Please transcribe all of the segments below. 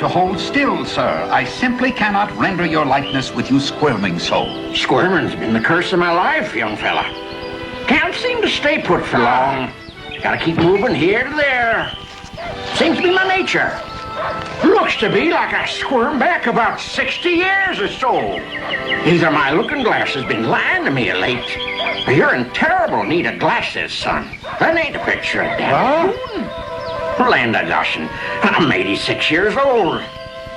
to hold still, sir. I simply cannot render your likeness with you squirming so. Squirming's been the curse of my life, young fella. Can't seem to stay put for long. Gotta keep moving here to there. Seems to be my nature. Looks to be like I squirm back about 60 years or so. Either my looking glass has been lying to me of late, or you're in terrible need of glasses, son. That ain't a picture of Dad. Land of Goshen, I'm 86 years old.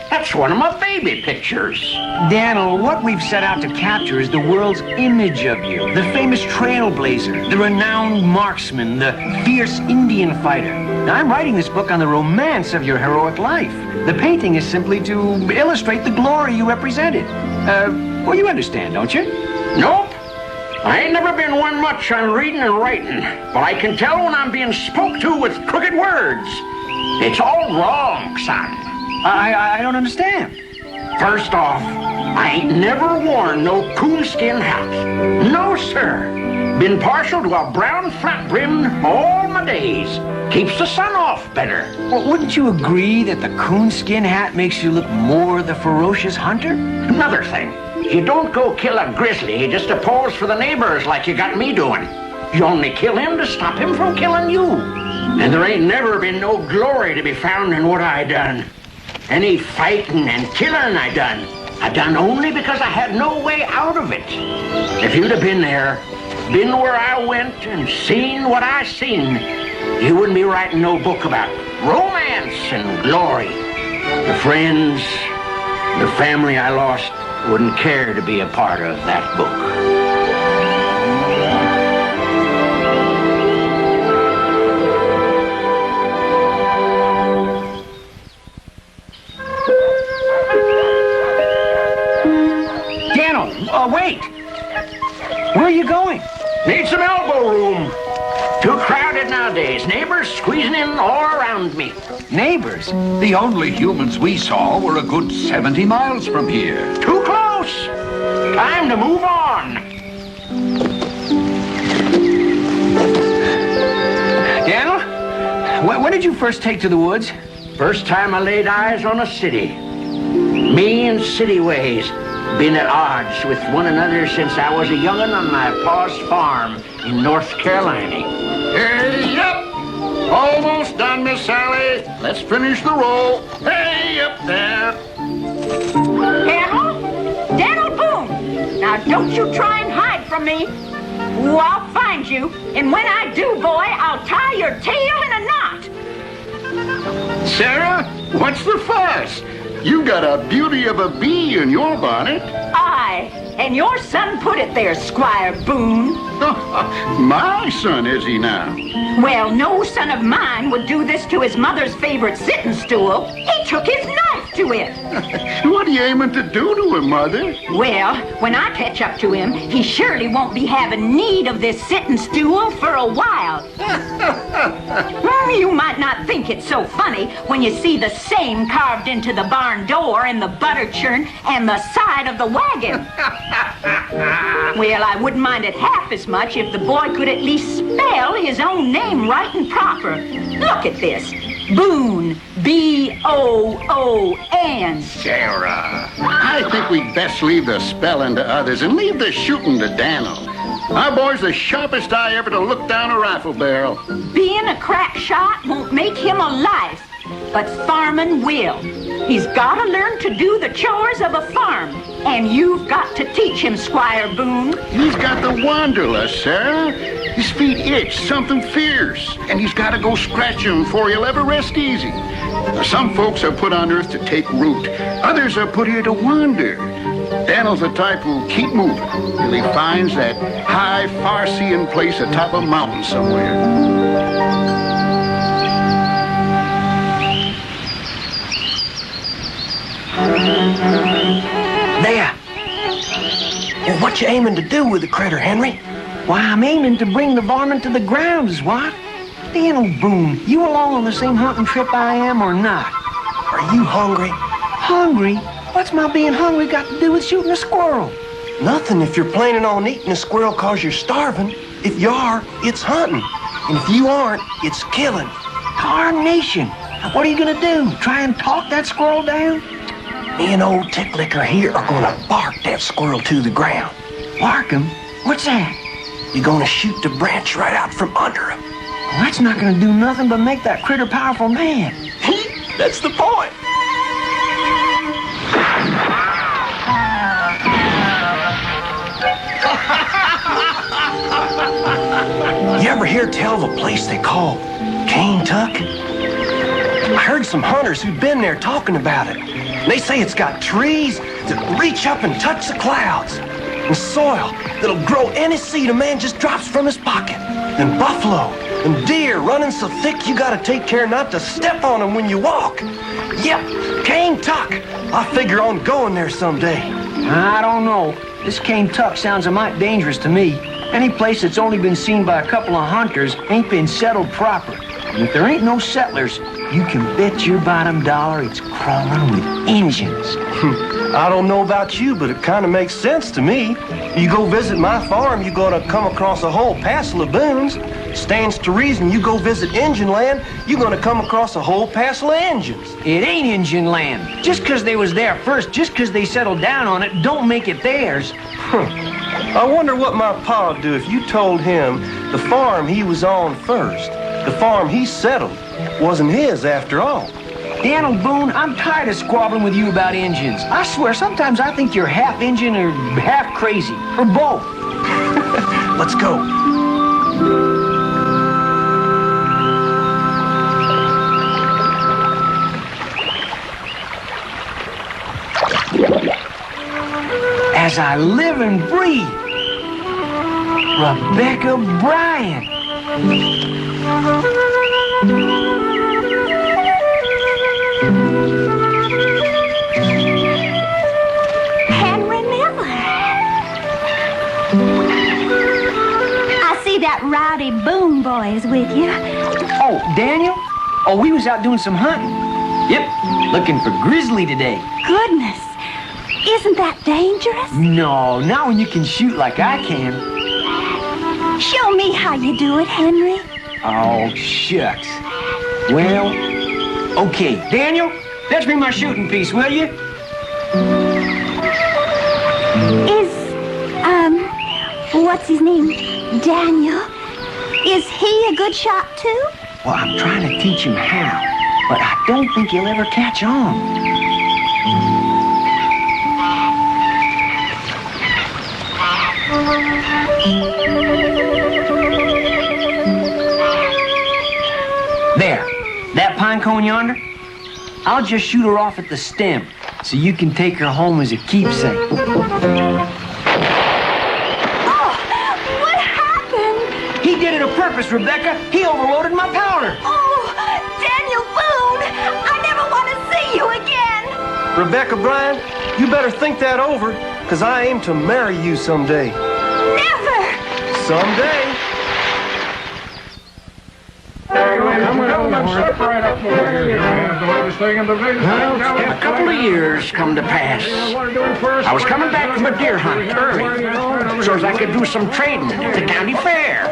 That's one of my baby pictures. Daniel, what we've set out to capture is the world's image of you. The famous trailblazer, the renowned marksman, the fierce Indian fighter. Now, I'm writing this book on the romance of your heroic life. The painting is simply to illustrate the glory you represented. Well, you understand, don't you? Nope. I ain't never been one much on reading and writing, but I can tell when I'm being spoke to with crooked words. It's all wrong, son. I don't understand. First off, I ain't never worn no coonskin hat. No, sir. Been partial to a brown flat brim all my days. Keeps the sun off better. Well, wouldn't you agree that the coonskin hat makes you look more the ferocious hunter? Another thing. You don't go kill a grizzly just to pose for the neighbors like you got me doing. You only kill him to stop him from killing you. And there ain't never been no glory to be found in what I done. Any fighting and killing I done only because I had no way out of it. If you'd have been there, been where I went and seen what I seen, you wouldn't be writing no book about romance and glory. The friends, the family I lost wouldn't care to be a part of that book. Wait! Where are you going? Need some elbow room. Too crowded nowadays. Neighbors squeezing in all around me. Neighbors? The only humans we saw were a good 70 miles from here. Too close. Time to move on. Daniel, when did you first take to the woods? First time I laid eyes on a city. Me and city ways. Been at odds with one another since I was a young'un on my pa's farm in North Carolina. Hey, yep. Almost done, Miss Sally. Let's finish the roll. Hey, up there. Daniel Boone. Now, don't you try and hide from me. Ooh, I'll find you. And when I do, boy, I'll tie your tail in a knot. Sarah, what's the fuss? You got a beauty of a bee in your bonnet. Aye, and your son put it there, Squire Boone. My son, is he now? Well, no son of mine would do this to his mother's favorite sitting stool. He took his knife to it. What are you aiming to do to him, Mother? Well, when I catch up to him, he surely won't be having need of this sitting stool for a while. You might not think it's so funny when you see the same carved into the barn door and the butter churn and the side of the wagon. Well, I wouldn't mind it half as much if the boy could at least spell his own name right and proper. Look at this. Boone. B-O-O-N. Sarah, I think we'd best leave the spelling to others and leave the shooting to Daniel. Our boy's the sharpest eye ever to look down a rifle barrel. Being a crack shot won't make him a life, but farming will. He's got to learn to do the chores of a farm, and you've got to teach him, Squire Boone. He's got the wanderlust, Sarah. His feet itch something fierce, and he's got to go scratch him before he'll ever rest easy. Now, some folks are put on earth to take root. Others are put here to wander. Daniel's the type who'll keep moving till he finds that high, far-seeing place atop a mountain somewhere. There. Well, what you aiming to do with the critter, Henry? Why, I'm aiming to bring the varmint to the ground, is what? Daniel Boone, you along on the same hunting trip I am or not? Are you hungry? Hungry? What's my being hungry got to do with shooting a squirrel? Nothing if you're planning on eating a squirrel cause you're starving. If you are, it's hunting. And if you aren't, it's killing. Tarnation! What are you gonna do? Try and talk that squirrel down? Me and old Ticklicker here are gonna bark that squirrel to the ground. Bark him? What's that? You're gonna shoot the branch right out from under him. Well, that's not gonna do nothing but make that critter powerful man. That's the point. You ever hear tell of a place they call Kentucky? I heard some hunters who'd been there talking about it. They say it's got trees that reach up and touch the clouds, and soil that'll grow any seed a man just drops from his pocket, and buffalo and deer running so thick you gotta take care not to step on them when you walk. Yep, Kentucky. I figure on going there someday. I don't know. This Kentucky sounds a mite dangerous to me. Any place that's only been seen by a couple of hunters ain't been settled proper. And if there ain't no settlers, you can bet your bottom dollar it's crawling with Injuns. I don't know about you, but it kind of makes sense to me. You go visit my farm, you're gonna come across a whole passel of Boones. Stands to reason you go visit Injun land, you're gonna come across a whole passel of Injuns. It ain't Injun land. Just 'cause they was there first, just 'cause they settled down on it, don't make it theirs. I wonder what my pa'd do if you told him the farm he was on first, the farm he settled, wasn't his after all. Daniel Boone, I'm tired of squabbling with you about Injuns. I swear, sometimes I think you're half Injun or half crazy, or both. Let's go. As I live and breathe, Rebecca Bryant. Henry Miller. I see that rowdy Boone boy is with you. Oh, Daniel? Oh, we was out doing some hunting. Yep, looking for grizzly today. Goodness, isn't that dangerous? No, not when you can shoot like I can. Show me how you do it, Henry. Oh, shucks. Well, okay. Daniel, fetch me my shooting piece, will you? Is, what's his name? Daniel. Is he a good shot, too? Well, I'm trying to teach him how, but I don't think he'll ever catch on. There, that pine cone yonder, I'll just shoot her off at the stem so you can take her home as a keepsake. Oh, what happened? He did it on purpose, Rebecca. He overloaded my powder. Oh, Daniel Boone, I never want to see you again. Rebecca Bryant, you better think that over, because I aim to marry you someday. Never. Someday. A couple of years come to pass. I was coming back from a deer hunt early, so as I could do some trading at the county fair.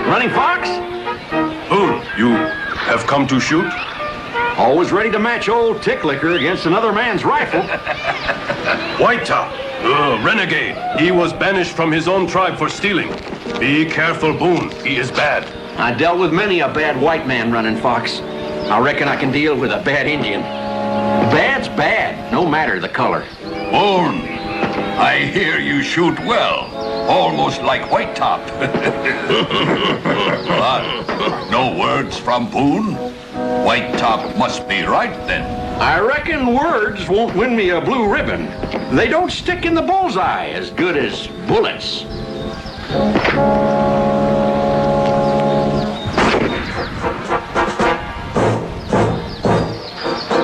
Running Fox? Boone, you have come to shoot? Always ready to match old Ticklicker against another man's rifle. White Top, renegade. He was banished from his own tribe for stealing. Be careful, Boone. He is bad. I dealt with many a bad white man, Running Fox. I reckon I can deal with a bad Indian. Bad's bad, no matter the color. Boone, I hear you shoot well. Almost like White Top. But no words from Boone? White Top must be right then. I reckon words won't win me a blue ribbon. They don't stick in the bullseye as good as bullets.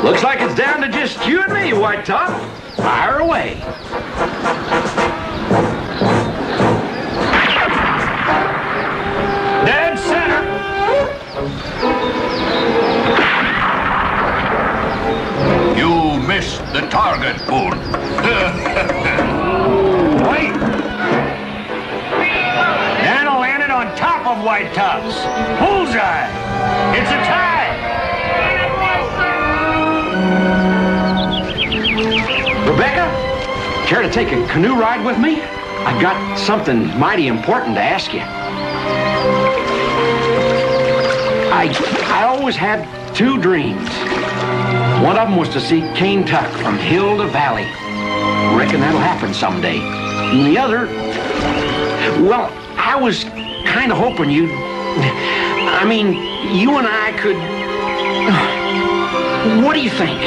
Looks like it's down to just you and me, White Top. Fire away. Bullseye! It's a tie! Rebecca, care to take a canoe ride with me? I got something mighty important to ask you. I always had two dreams. One of them was to see Cane Tuck from hill to valley. Reckon that'll happen someday. And the other, well, I was kind of hoping you and I could... What do you think?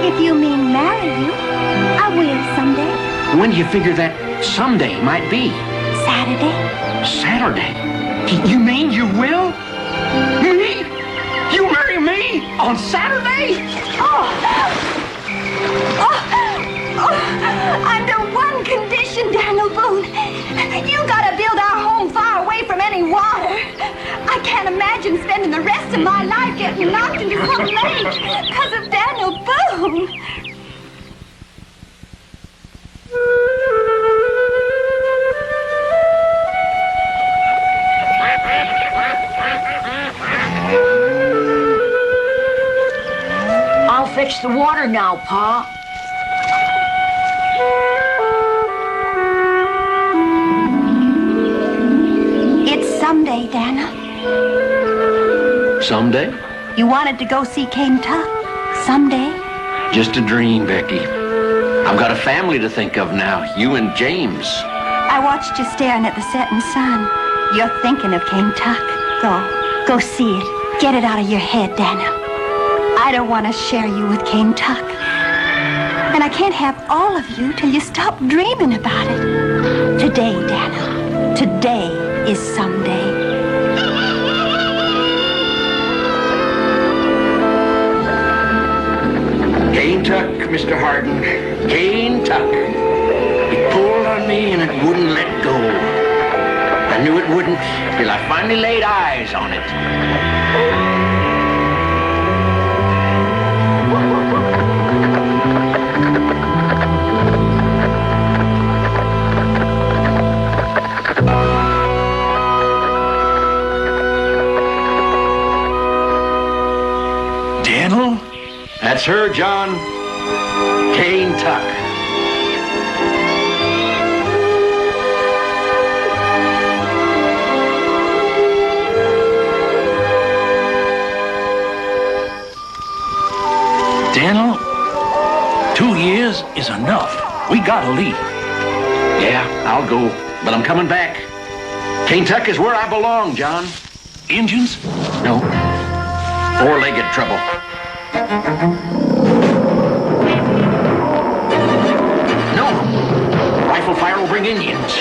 If you mean marry you, I will someday. When do you figure that someday might be? Saturday. Saturday? You mean you will? Me? You marry me on Saturday? Under one condition, Daniel Boone. You gotta build our home far away from any water. I can't imagine spending the rest of my life getting knocked into some lake because of Daniel Boone. I'll fetch the water now, Pa. It's someday, Dana. Someday? You wanted to go see Cane Tuck. Someday. Just a dream, Becky. I've got a family to think of now, you and James. I watched you staring at the setting sun. You're thinking of Cane Tuck. Go see it. Get it out of your head, Dana. I don't want to share you with Cane Tuck. And I can't have all of you till you stop dreaming about it. Today, Dana. Today is someday. Cane Tuck, Mr. Hardin. Cane Tuck. It pulled on me and it wouldn't let go. I knew it wouldn't till I finally laid eyes on it. Daniel? That's her, John. Cane Tuck. Daniel, 2 years is enough. We gotta leave. Yeah, I'll go, but I'm coming back. Cane Tuck is where I belong, John. Injuns? No. Four-legged trouble. No. Rifle fire will bring Indians.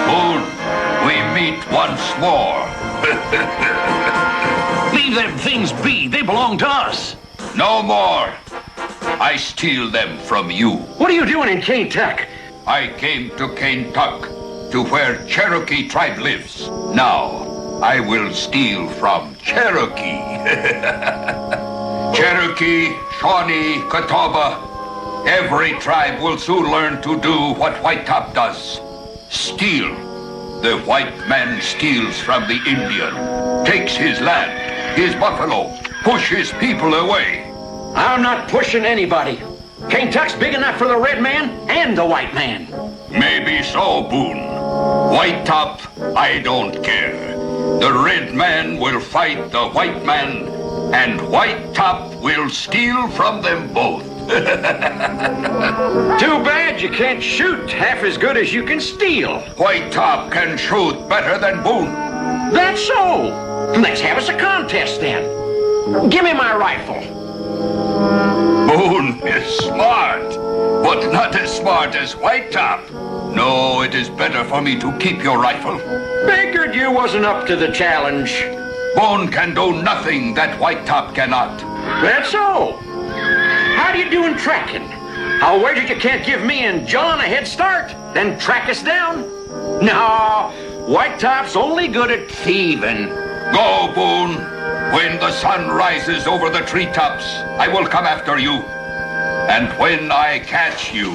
Boone, we meet once more. Leave them things be. They belong to us. No more. I steal them from you. What are you doing in Cane Tuck? I came to Cane Tuck, to where Cherokee tribe lives. Now, I will steal from Cherokee. Cherokee, Shawnee, Catawba, every tribe will soon learn to do what White Top does. Steal. The white man steals from the Indian, takes his land, his buffalo, push his people away. I'm not pushing anybody. Cane Tuck's big enough for the red man and the white man. Maybe so, Boone. White Top, I don't care. The red man will fight the white man, and White Top will steal from them both. Too bad you can't shoot half as good as you can steal. White Top can shoot better than Boone. That's so. Let's have us a contest then. Give me my rifle. Boone is smart, but not as smart as White Top. No, it is better for me to keep your rifle. Figured you wasn't up to the challenge. Boone can do nothing that White Top cannot. That's so. How do you do in tracking? I'll wager you can't give me and John a head start, then track us down. No, White Top's only good at thieving. Go, Boone. When the sun rises over the treetops, I will come after you. And when I catch you...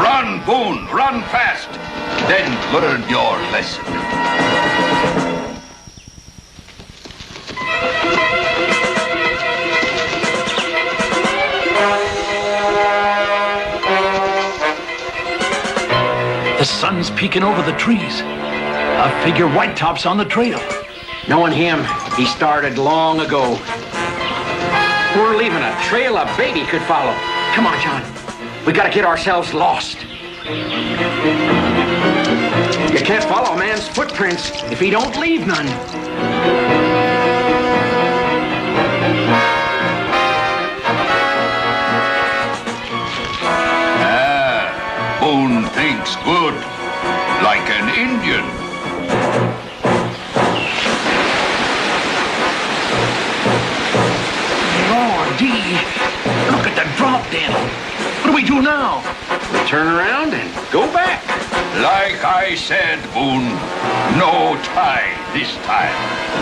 Run, Boone, run fast. Then learn your lesson. The sun's peeking over the trees. I figure White Top's on the trail. Knowing him, he started long ago. We're leaving a trail a baby could follow. Come on, John. We gotta get ourselves lost. You can't follow a man's footprints if he don't leave none. Boone thinks good, like an Indian. Lordy, look at the drop, Daniel. What do we do now? We turn around and go back. Like I said, Boone, no tie this time.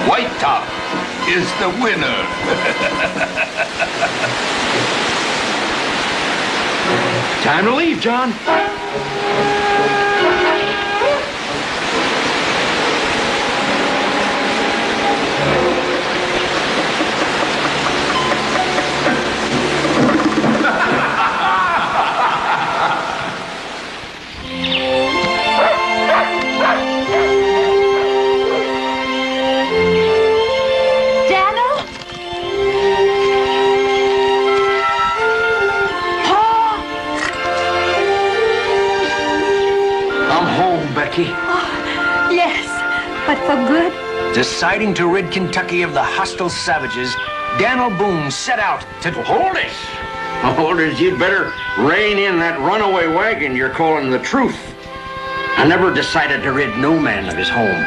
White Top is the winner. Time to leave, John. Yes, but for good. Deciding to rid Kentucky of the hostile savages, Daniel Boone set out to... Hold it! Holders, you'd better rein in that runaway wagon you're calling the truth. I never decided to rid no man of his home.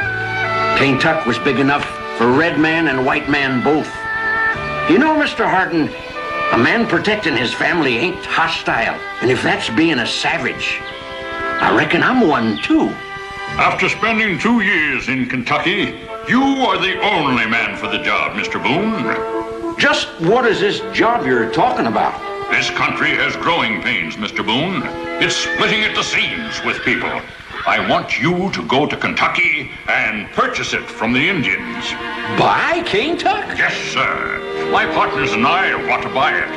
Kentucky was big enough for red man and white man both. You know, Mr. Hardin, a man protecting his family ain't hostile. And if that's being a savage, I reckon I'm one too. After spending 2 years in Kentucky, you are the only man for the job, Mr. Boone. Just what is this job you're talking about? This country has growing pains, Mr. Boone. It's splitting at the seams with people. I want you to go to Kentucky and purchase it from the Indians. Buy Kentucky? Yes, sir. My partners and I want to buy it.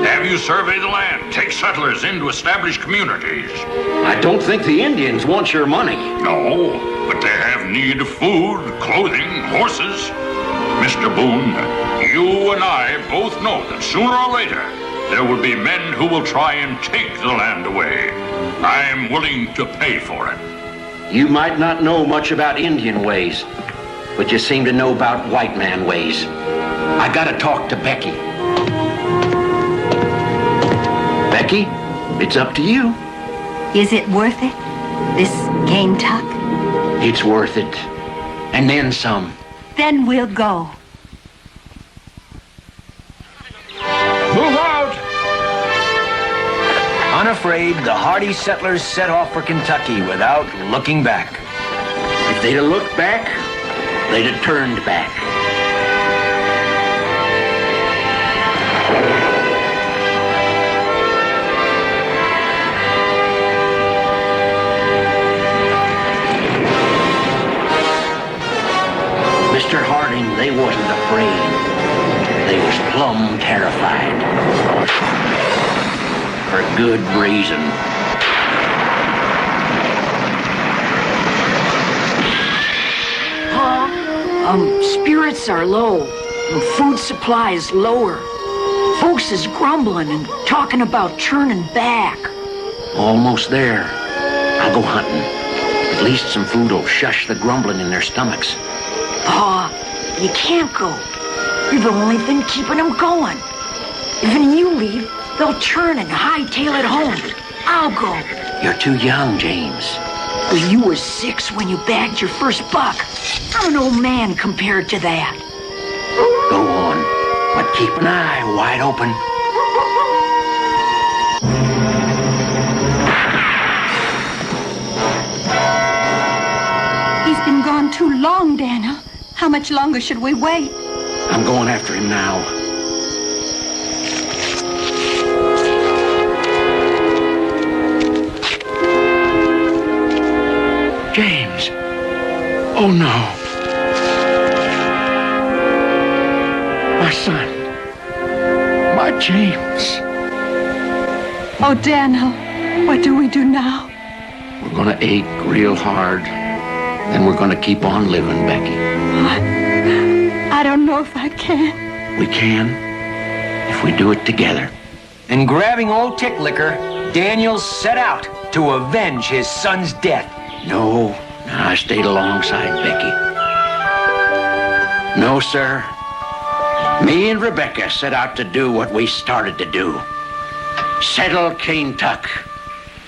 Have you survey the land, take settlers in to establish communities. I don't think the Indians want your money. No, but they have need of food, clothing, horses. Mr. Boone, you and I both know that sooner or later there will be men who will try and take the land away. I'm willing to pay for it. You might not know much about Indian ways, but you seem to know about white man ways. I gotta talk to Becky. Becky, it's up to you. Is it worth it? This Kentucky? It's worth it. And then some. Then we'll go. Move out! Unafraid, the hardy settlers set off for Kentucky without looking back. If they'd have looked back, they'd have turned back. Mr. Harding, they wasn't afraid. They was plumb terrified. For good reason. Spirits are low. Food supply is lower. Folks is grumbling and talking about turning back. Almost there. I'll go hunting. At least some food will shush the grumbling in their stomachs. You can't go. You're the only thing keeping them going. Even you leave, they'll turn and hightail it home. I'll go. You're too young, James. Well, you were 6 when you bagged your first buck. I'm an old man compared to that. Go on, but keep an eye wide open. He's been gone too long, Daniel. How much longer should we wait? I'm going after him now. James. Oh, no. My son. My James. Oh, Daniel, what do we do now? We're gonna ache real hard. Then we're gonna keep on living, Becky. I don't know if I can. We can, if we do it together. And grabbing old Tick Licker, Daniel set out to avenge his son's death. No, I stayed alongside Becky. No, sir. Me and Rebecca set out to do what we started to do. Settle Cane Tuck.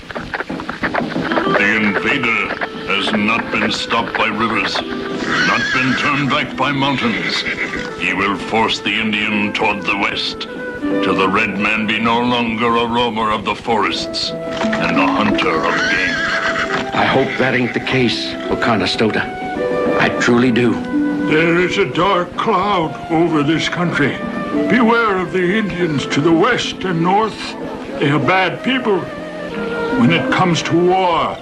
The invader has not been stopped by rivers, not been turned back by mountains. He will force the Indian toward the west, till the red man be no longer a roamer of the forests and a hunter of game. I hope that ain't the case, Okanastota. I truly do. There is a dark cloud over this country. Beware of the Indians to the west and north. They are bad people. When it comes to war,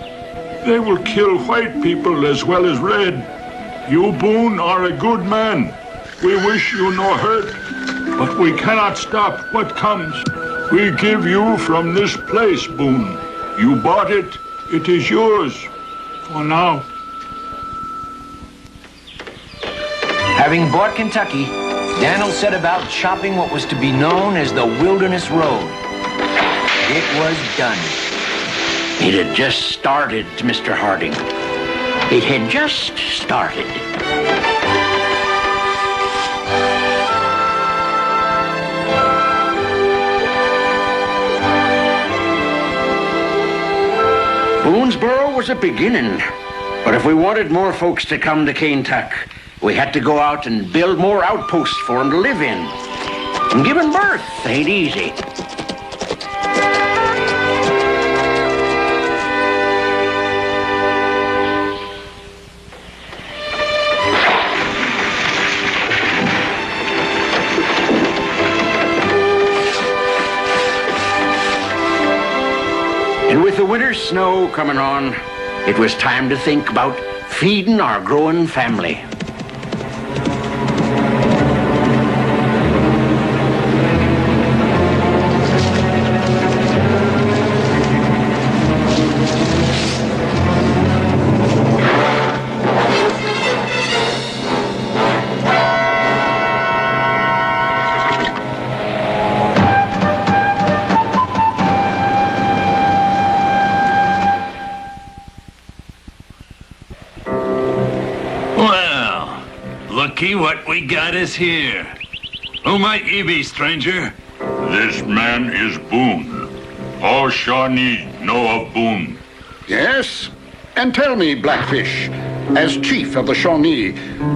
they will kill white people as well as red. You, Boone, are a good man. We wish you no hurt, but we cannot stop what comes. We give you from this place, Boone. You bought it. It is yours for now. Having bought Kentucky, Daniel set about chopping what was to be known as the Wilderness Road. It was done. It had just started, Mr. Harding. It had just started. Boonesboro was a beginning. But if we wanted more folks to come to Cane Tuck, we had to go out and build more outposts for them to live in. And giving birth ain't easy. And with the winter snow coming on, it was time to think about feeding our growing family. Lucky what we got is here. Who might ye be, stranger? This man is Boone. All Shawnee know of Boone. Yes? And tell me, Blackfish, as chief of the Shawnee,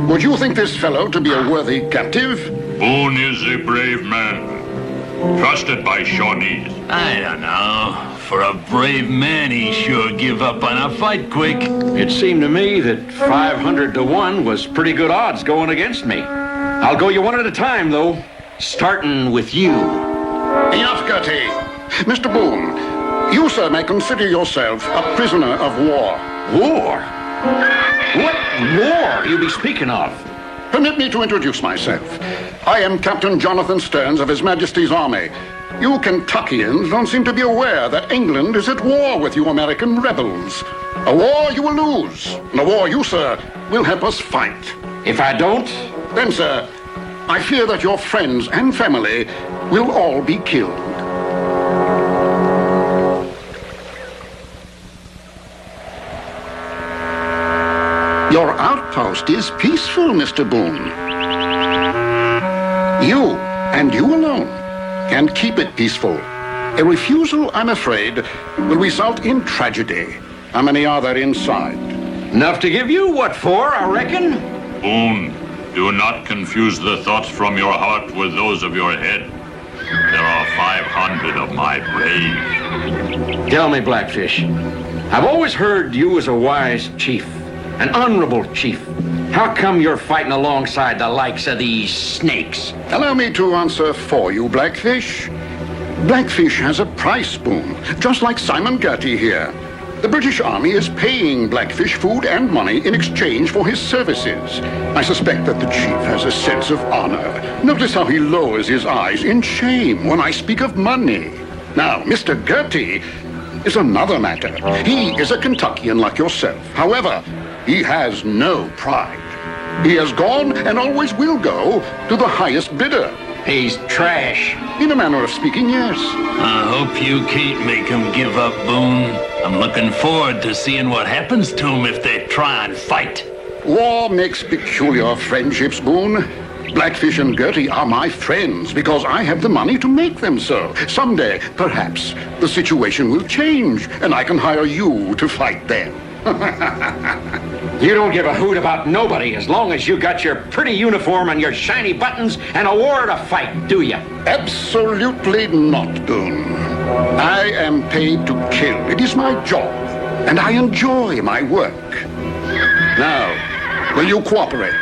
would you think this fellow to be a worthy captive? Boone is a brave man, trusted by Shawnees. I don't know. For a brave man, he sure give up on a fight quick. It seemed to me that 500 to 1 was pretty good odds going against me. I'll go you one at a time, though, starting with you. Enough, Gertie. Mr. Boone, you, sir, may consider yourself a prisoner of war. War? What war you be speaking of? Permit me to introduce myself. I am Captain Jonathan Stearns of His Majesty's Army. You Kentuckians don't seem to be aware that England is at war with you American rebels. A war you will lose, and a war you, sir, will help us fight. If I don't? Then, sir, I fear that your friends and family will all be killed. Your outpost is peaceful, Mr. Boone. You, and you alone, can keep it peaceful. A refusal, I'm afraid, will result in tragedy. How many are there inside? Enough to give you what for, I reckon? Boone, do not confuse the thoughts from your heart with those of your head. There are 500 of my brave. Tell me, Blackfish, I've always heard you was a wise chief. an honorable chief. How come you're fighting alongside the likes of these snakes? Allow me to answer for you, Blackfish. Blackfish has a price, Boone, just like Simon Gertie here. The British Army is paying Blackfish food and money in exchange for his services. I suspect that the chief has a sense of honor. Notice how he lowers his eyes in shame when I speak of money. Now, Mr. Gertie is another matter. He is a Kentuckian like yourself. However, he has no pride. He has gone and always will go to the highest bidder. He's trash. In a manner of speaking, yes. I hope you can't make him give up, Boone. I'm looking forward to seeing what happens to him if they try and fight. War makes peculiar friendships, Boone. Blackfish and Gertie are my friends because I have the money to make them so. Someday, perhaps, the situation will change and I can hire you to fight them. You don't give a hoot about nobody as long as you got your pretty uniform and your shiny buttons and a war to fight, do you? Absolutely not, Boone. I am paid to kill. It is my job, and I enjoy my work. Now, will you cooperate?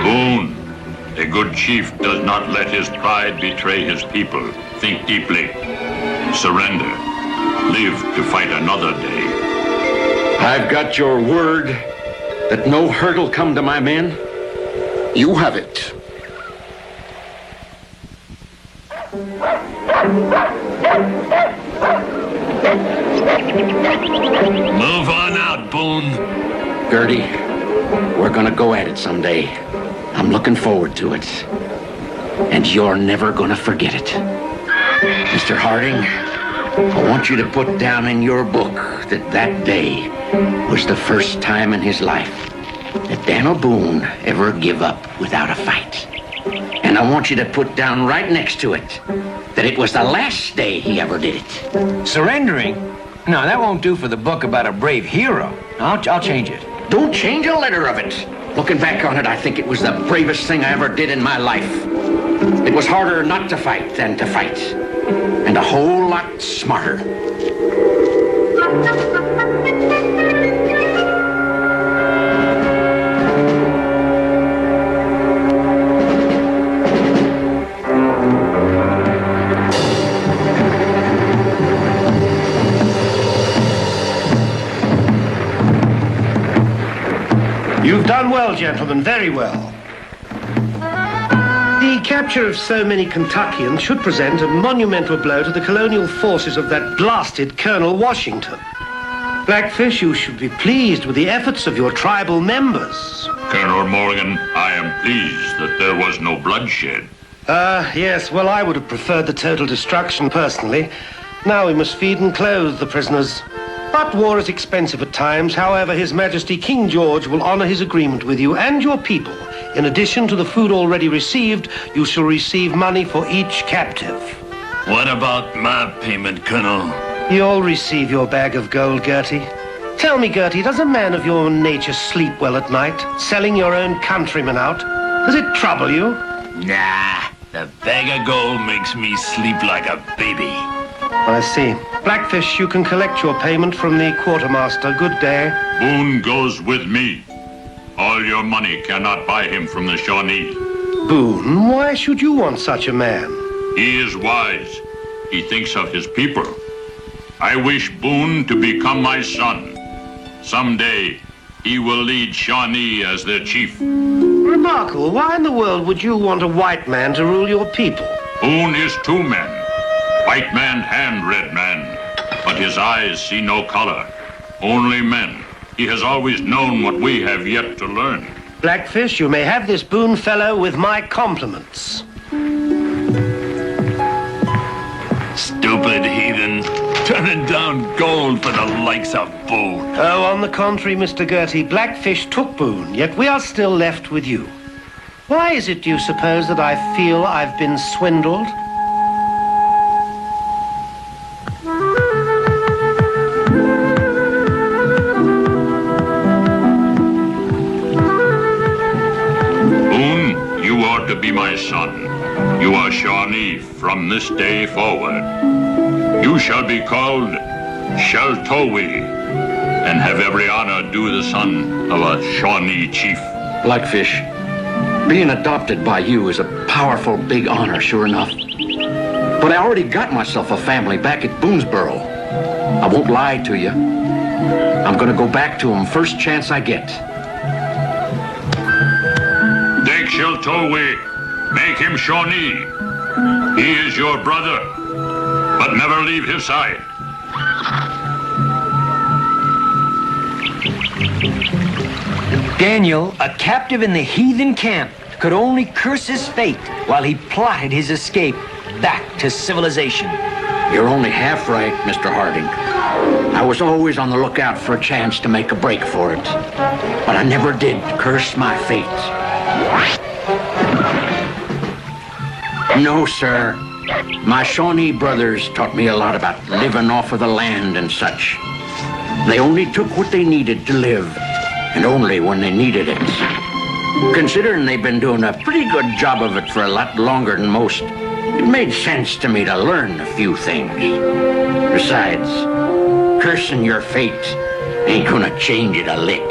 Boone, a good chief does not let his pride betray his people. Think deeply. Surrender. Live to fight another day. I've got your word that no hurt'll come to my men. You have it. Move on out, Boone. Gertie, we're gonna go at it someday. I'm looking forward to it. And you're never gonna forget it. Mr. Harding, I want you to put down in your book that day was the first time in his life that Daniel Boone ever give up without a fight. And I want you to put down right next to it that it was the last day he ever did it. Surrendering? No, that won't do for the book about a brave hero. I'll change it. Don't change a letter of it. Looking back on it, I think it was the bravest thing I ever did in my life. It was harder not to fight than to fight. And a whole lot smarter. You've done well, gentlemen, very well. The capture of so many Kentuckians should present a monumental blow to the colonial forces of that blasted Colonel Washington. Blackfish, you should be pleased with the efforts of your tribal members. Colonel Morgan, I am pleased that there was no bloodshed. Yes, well, I would have preferred the total destruction personally. Now we must feed and clothe the prisoners. But war is expensive at times. However, His Majesty King George will honor his agreement with you and your people. In addition to the food already received, you shall receive money for each captive. What about my payment, Colonel? You'll receive your bag of gold, Gertie. Tell me, Gertie, does a man of your nature sleep well at night, selling your own countrymen out? Does it trouble you? Nah, the bag of gold makes me sleep like a baby. I see. Blackfish, you can collect your payment from the quartermaster. Good day. Boone goes with me. All your money cannot buy him from the Shawnee. Boone, why should you want such a man? He is wise. He thinks of his people. I wish Boone to become my son. Someday, he will lead Shawnee as their chief. Remarkable. Why in the world would you want a white man to rule your people? Boone is two men. White man and red man. But his eyes see no color. Only men. He has always known what we have yet to learn. Blackfish, you may have this Boone fellow with my compliments. Stupid heathen. Turning down gold for the likes of Boone. Oh, on the contrary, Mr. Gertie, Blackfish took Boone, yet we are still left with you. Why is it, do you suppose, that I feel I've been swindled? Boone, you are to be my son. You are Shawnee from this day forward. You shall be called Sheltowi. and have every honor due the son of a Shawnee chief. Blackfish, being adopted by you is a powerful, big honor, sure enough. But I already got myself a family back at Boonesboro. I won't lie to you. I'm gonna go back to them first chance I get. Take Sheltowe, make him Shawnee. He is your brother, but never leave his side. Daniel, a captive in the heathen camp, could only curse his fate while he plotted his escape back to civilization. You're only half right, Mr. Harding. I was always on the lookout for a chance to make a break for it. But I never did curse my fate. No, sir. My Shawnee brothers taught me a lot about living off of the land and such. They only took what they needed to live, and only when they needed it. Considering they've been doing a pretty good job of it for a lot longer than most, it made sense to me to learn a few things. Besides, cursing your fate ain't gonna change it a lick.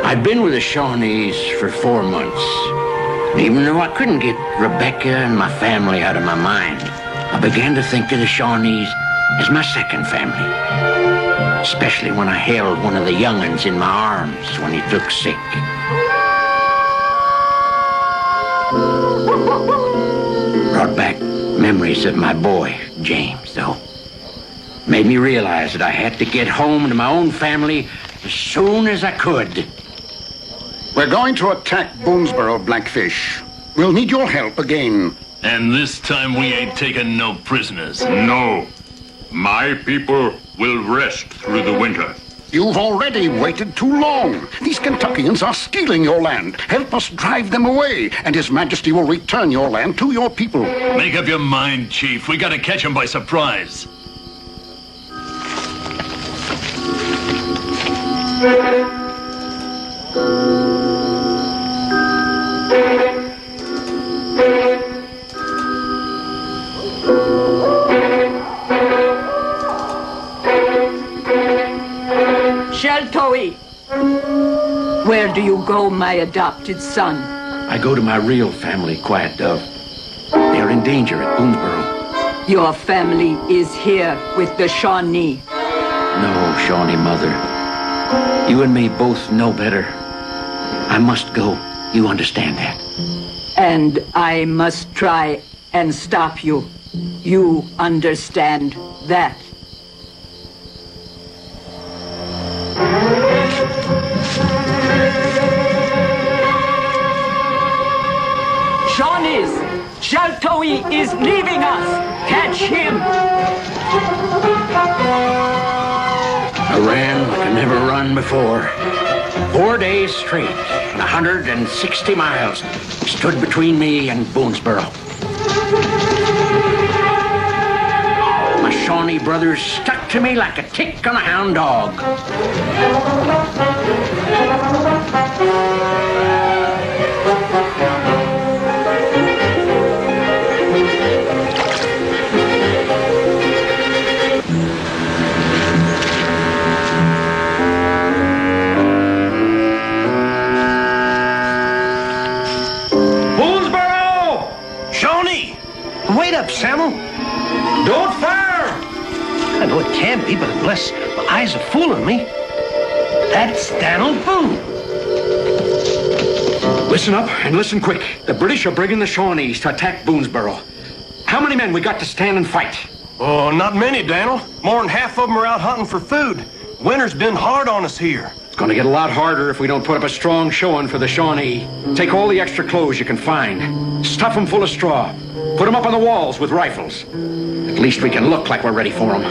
I'd been with the Shawnees for 4 months. Even though I couldn't get Rebecca and my family out of my mind, I began to think of the Shawnees as my second family. Especially when I held one of the young'uns in my arms when he took sick. Brought back memories of my boy, James, though. Made me realize that I had to get home to my own family as soon as I could. We're going to attack Boonesboro, Blackfish. We'll need your help again. And this time we ain't taking no prisoners. No. My people will rest through the winter. You've already waited too long. These Kentuckians are stealing your land. Help us drive them away, and His Majesty will return your land to your people. Make up your mind, Chief. We gotta catch them by surprise. Sheltowe, where do you go, my adopted son? I go to my real family, Quiet Dove. They're in danger at Boonesboro. Your family is here with the Shawnee. No, Shawnee Mother. You and me both know better. I must go. You understand that? And I must try and stop you. You understand that? Shawnees! Sheltowe is leaving us! Catch him! I ran like I never run before. 4 days straight, 160 miles stood between me and Boonesboro. My Shawnee brothers stuck to me like a tick on a hound dog. Wait up, Samuel. Don't fire! I know it can't be, but bless, my eyes are fooling me. That's Daniel Boone. Listen up and listen quick. The British are bringing the Shawnees to attack Boonesboro. How many men we got to stand and fight? Oh, not many, Daniel. More than half of them are out hunting for food. Winter's been hard on us here. It's gonna get a lot harder if we don't put up a strong showing for the Shawnee. Take all the extra clothes you can find. Stuff them full of straw. Put them up on the walls with rifles. At least we can look like we're ready for them.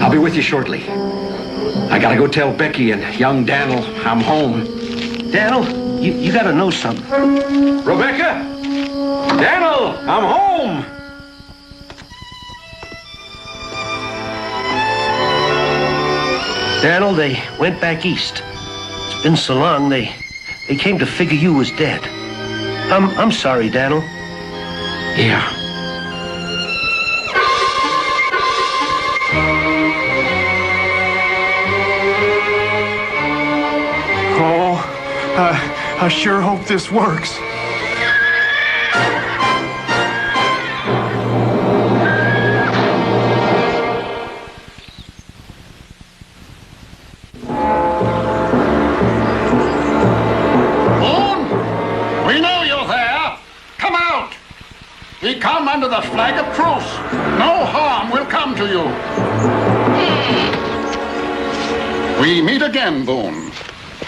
I'll be with you shortly. I gotta go tell Becky and young Daniel I'm home. Daniel, you gotta know something. Rebecca! Daniel, I'm home! Daniel, they went back east. It's been so long, they came to figure you was dead. I'm sorry, Daniel. Yeah. I sure hope this works. Boone, we know you're there. Come out. We come under the flag of truce. No harm will come to you. We meet again, Boone.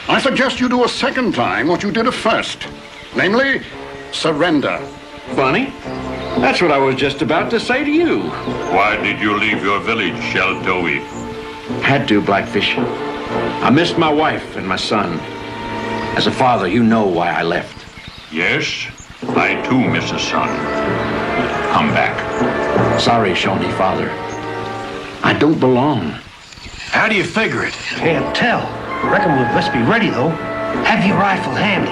I suggest you do a second time what you did a first. Namely, surrender. Funny. That's what I was just about to say to you. Why did you leave your village, Sheltoe? Had to, Blackfish. I missed my wife and my son. As a father, you know why I left. Yes, I too miss a son. Come back. Sorry, Shawnee, father. I don't belong. How do you figure it? Can't tell. Reckon we best be ready, though. Have your rifle handy.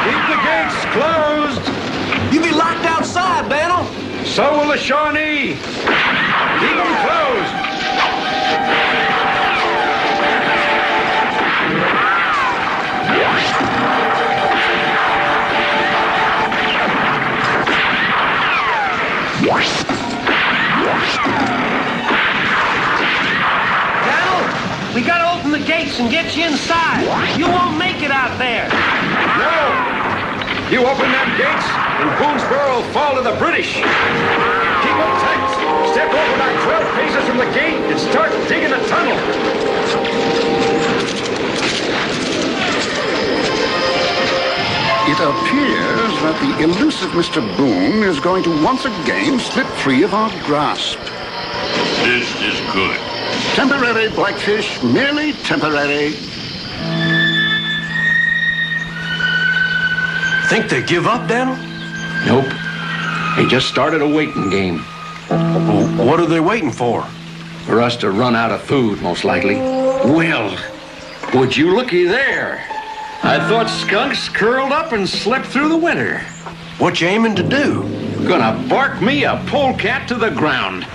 Keep the gates closed. You be locked outside, Daniel. So will the Shawnee. Keep them closed. Daniel, we gotta open the gates and get you inside. You won't make it out there. No! You open them gates, and Boonesboro will fall to the British. Keep them tight. Step over about 12 paces from the gate and start digging a tunnel. It appears that the elusive Mr. Boone is going to once again slip free of our grasp. This is good. Temporary, Blackfish, merely temporary. Think they give up, Daniel? Nope. They just started a waiting game. What are they waiting for? For us to run out of food, most likely. Well, would you looky there? I thought skunks curled up and slept through the winter. What you aiming to do? Gonna bark me a polecat to the ground.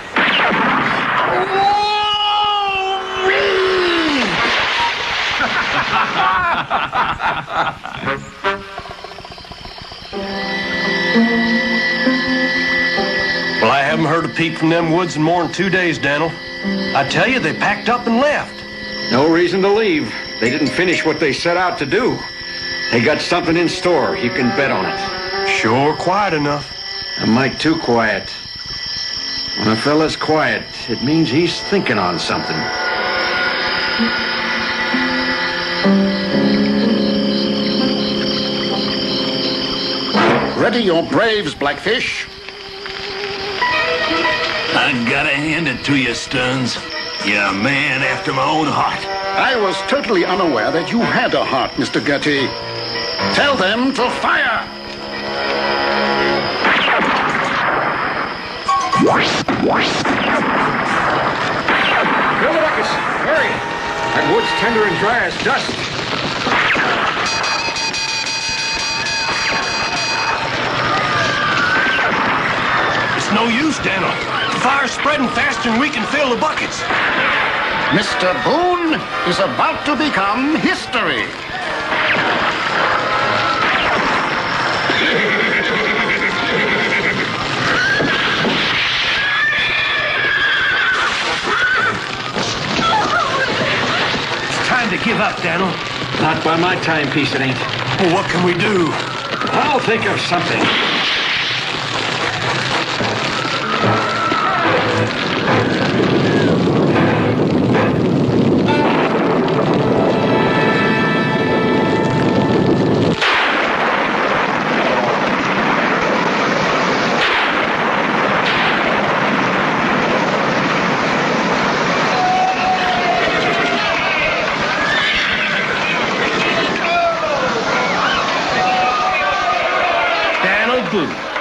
Well, I haven't heard a peep from them woods in more than 2 days, Daniel. I tell you, they packed up and left. No reason to leave. They didn't finish what they set out to do. They got something in store. You can bet on it. Sure quiet enough. A mite too quiet. When a fella's quiet, it means he's thinking on something. Ready your braves, Blackfish. I gotta hand it to you, Stearns. You're a man after my own heart. I was totally unaware that you had a heart, Mr. Getty. Tell them to fire! Fill the buckets. Hurry. That wood's tender and dry as dust. It's no use, Daniel. The fire's spreading faster than we can fill the buckets. Mr. Boone is about to become history. It's time to give up, Daniel. Not by my timepiece, it ain't. Well, what can we do? I'll think of something.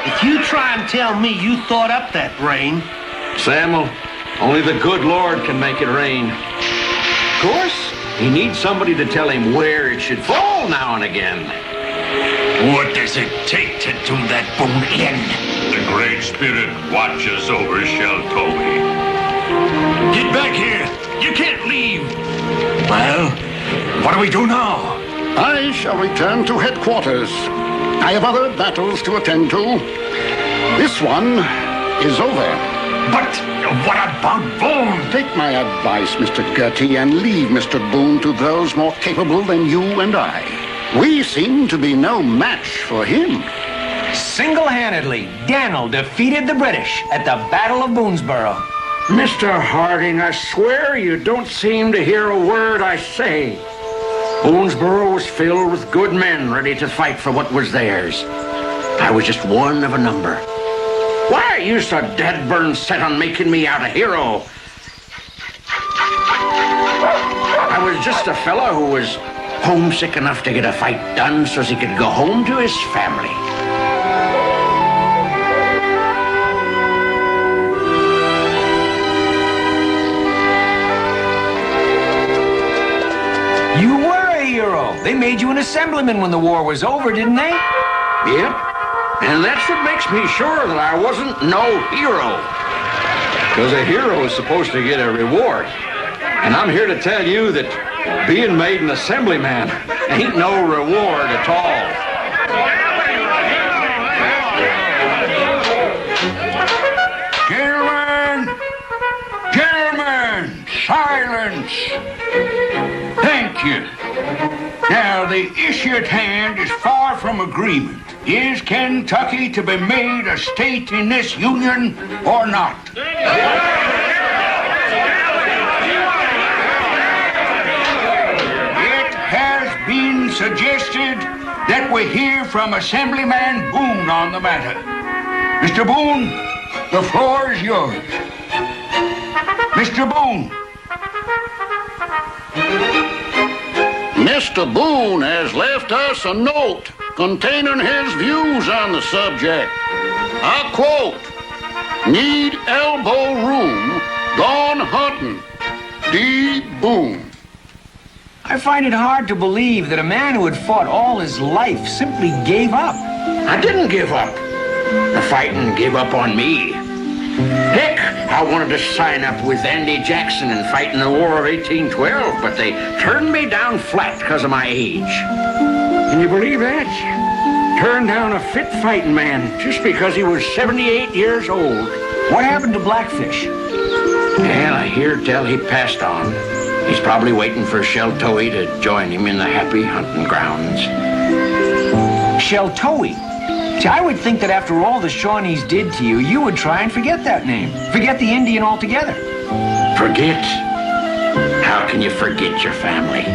If you try and tell me you thought up that brain... Samuel, only the good Lord can make it rain. Of course, he needs somebody to tell him where it should fall now and again. What does it take to do that, Boone? The Great Spirit watches over Sheltoe. Get back here! You can't leave! Well, what do we do now? I shall return to headquarters. I have other battles to attend to. This one is over. But what about Boone? Take my advice, Mr. Gertie, and leave Mr. Boone to those more capable than you and I. We seem to be no match for him. Single-handedly, Daniel defeated the British at the Battle of Boonesboro. Mr. Harding, I swear you don't seem to hear a word I say. Boonesboro was filled with good men ready to fight for what was theirs. I was just one of a number. Why are you so dead-burn set on making me out a hero? I was just a fellow who was homesick enough to get a fight done so he could go home to his family. You were a hero. They made you an assemblyman when the war was over, didn't they? Yep. And that's what makes me sure that I wasn't no hero. Because a hero is supposed to get a reward. And I'm here to tell you that being made an assemblyman ain't no reward at all. Gentlemen, silence. Thank you. Now, the issue at hand is far from agreement. Is Kentucky to be made a state in this union or not? It has been suggested that we hear from Assemblyman Boone on the matter. Mr. Boone, the floor is yours. Mr. Boone. Mr. Boone has left us a note containing his views on the subject. I quote, "Need elbow room, gone hunting. D. Boone." I find it hard to believe that a man who had fought all his life simply gave up. I didn't give up. The fighting gave up on me. Heck, I wanted to sign up with Andy Jackson and fight in the War of 1812, but they turned me down flat because of my age. Can you believe that? Turned down a fit fighting man just because he was 78 years old. What happened to Blackfish? Well, I hear tell he passed on. He's probably waiting for Sheltoe to join him in the happy hunting grounds. Sheltoe? See, I would think that after all the Shawnees did to you, you would try and forget that name. Forget the Indian altogether. Forget? How can you forget your family?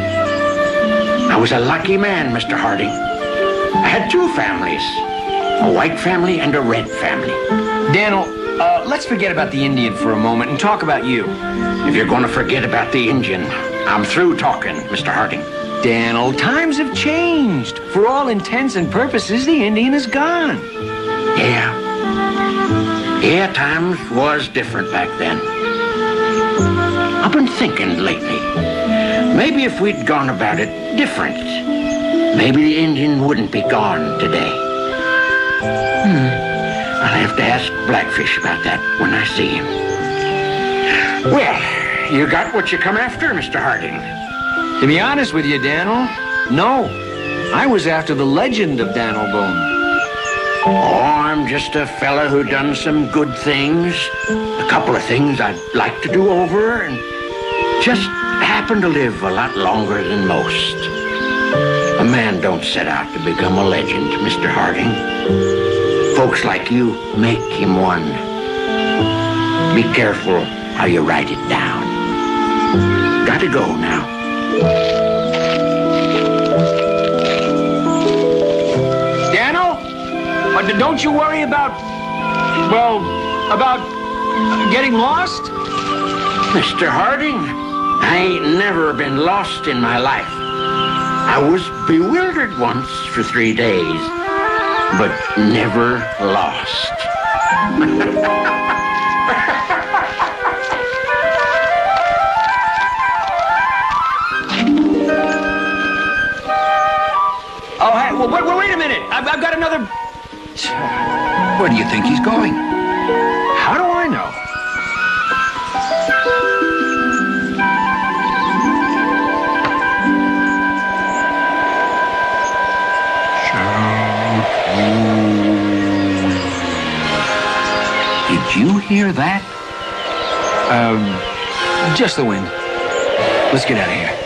I was a lucky man, Mr. Harding. I had two families, a white family and a red family. Daniel, let's forget about the Indian for a moment and talk about you. If you're going to forget about the Indian, I'm through talking, Mr. Harding. Daniel, times have changed. For all intents and purposes, the Indian is gone. Yeah, times was different back then. I've been thinking lately. Maybe if we'd gone about it different, maybe the Indian wouldn't be gone today. I'll have to ask Blackfish about that when I see him. Well, you got what you come after, Mr. Harding? To be honest with you, Daniel, no. I was after the legend of Daniel Boone. Oh, I'm just a fella who done some good things. A couple of things I'd like to do over, and just happen to live a lot longer than most. A man don't set out to become a legend, Mr. Harding. Folks like you make him one. Be careful how you write it down. Gotta go now. Daniel? Don't you worry about getting lost? Mr. Harding, I ain't never been lost in my life. I was bewildered once for 3 days, but never lost. wait a minute. I've got another... Where do you think he's going? How do I know? Did you hear that? Just the wind. Let's get out of here.